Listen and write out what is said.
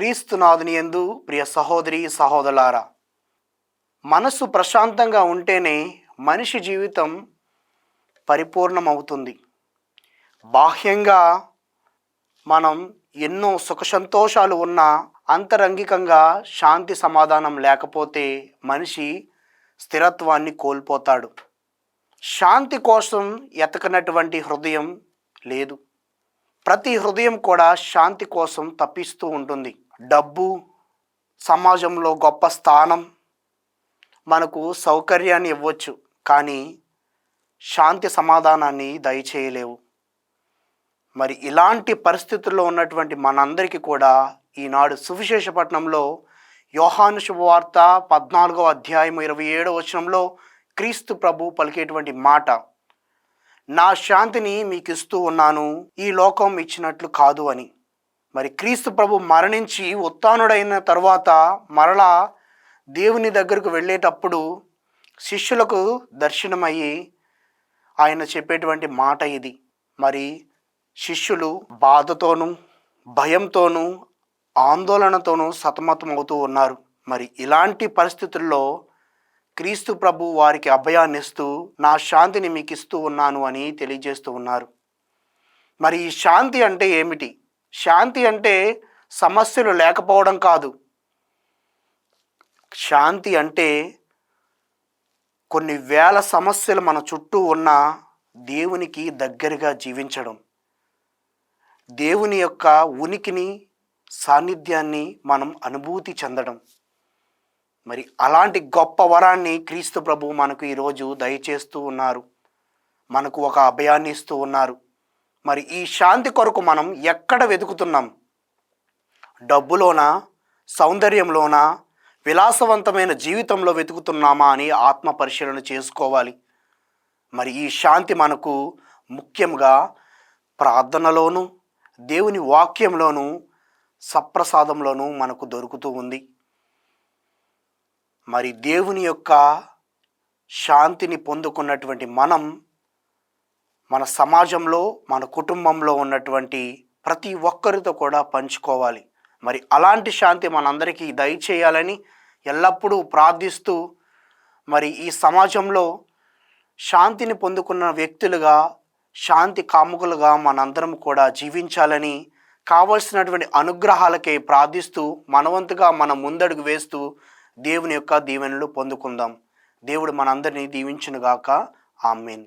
క్రీస్తునాథుని యందు ప్రియ సహోదరి సహోదరులారా, మనసు ప్రశాంతంగా ఉంటేనే మనిషి జీవితం పరిపూర్ణమవుతుంది. బాహ్యంగా మనం ఎన్నో సుఖ సంతోషాలు ఉన్నా అంతరంగికంగా శాంతి సమాధానం లేకపోతే మనిషి స్థిరత్వాన్ని కోల్పోతాడు. శాంతి కోసం ఎతకనటువంటి హృదయం లేదు. ప్రతి హృదయం కూడా శాంతి కోసం తప్పిస్తూ ఉంటుంది. డబ్బు, సమాజంలో గొప్ప స్థానం మనకు సౌకర్యాన్ని ఇవ్వచ్చు, కానీ శాంతి సమాధానాన్ని దయచేయలేవు. మరి ఇలాంటి పరిస్థితుల్లో ఉన్నటువంటి మనందరికీ కూడా ఈనాడు సువిశేషపట్నంలో యోహాను శుభవార్త 14వ అధ్యాయం 27వ వచనంలో క్రీస్తు ప్రభు పలికేటువంటి మాట, నా శాంతిని మీకు ఇస్తూ ఉన్నాను, ఈ లోకం ఇచ్చినట్లు కాదు అని. మరి క్రీస్తు ప్రభు మరణించి ఉత్థానుడైన తర్వాత మరలా దేవుని దగ్గరకు వెళ్ళేటప్పుడు శిష్యులకు దర్శనమయ్యి ఆయన చెప్పేటువంటి మాట ఇది. మరి శిష్యులు బాధతోనూ భయంతోనూ ఆందోళనతోనూ సతమతమవుతూ ఉన్నారు. మరి ఇలాంటి పరిస్థితుల్లో క్రీస్తు ప్రభు వారికి అభయాన్ని ఇస్తూ నా శాంతిని మీకు ఇస్తూ ఉన్నాను అని తెలియజేస్తూ ఉన్నారు. మరి ఈ శాంతి అంటే ఏమిటి? శాంతి అంటే సమస్యలు లేకపోవడం కాదు. శాంతి అంటే కొన్ని వేల సమస్యలు మన చుట్టూ ఉన్న దేవునికి దగ్గరగా జీవించడం, దేవుని యొక్క ఉనికిని సాన్నిధ్యాన్ని మనం అనుభూతి చెందడం. మరి అలాంటి గొప్ప వరాన్ని క్రీస్తు ప్రభు మనకు ఈరోజు దయచేస్తూ ఉన్నారు. మనకు ఒక అభయాన్ని ఇస్తూ ఉన్నారు. మరి ఈ శాంతి కొరకు మనం ఎక్కడ వెతుకుతున్నాం? డబ్బులోనా, సౌందర్యంలోనా, విలాసవంతమైన జీవితంలో వెతుకుతున్నామా అని ఆత్మ పరిశీలన చేసుకోవాలి. మరి ఈ శాంతి మనకు ముఖ్యంగా ప్రార్థనలోనూ, దేవుని వాక్యంలోనూ, సప్రసాదంలోనూ మనకు దొరుకుతూ ఉంది. మరి దేవుని యొక్క శాంతిని పొందుకున్నటువంటి మనం మన సమాజంలో, మన కుటుంబంలో ఉన్నటువంటి ప్రతి ఒక్కరితో కూడా పంచుకోవాలి. మరి అలాంటి శాంతి మనందరికీ దయచేయాలని ఎల్లప్పుడూ ప్రార్థిస్తూ, మరి ఈ సమాజంలో శాంతిని పొందుకున్న వ్యక్తులుగా, శాంతి కాముకులుగా మనందరం కూడా జీవించాలని కావలసినటువంటి అనుగ్రహాలకే ప్రార్థిస్తూ మనవంతుగా మనం ముందడుగు వేస్తూ దేవుని యొక్క దీవెనలు పొందుకుందాం. దేవుడు మనందరినీ దీవించునుగాక. ఆమేన్.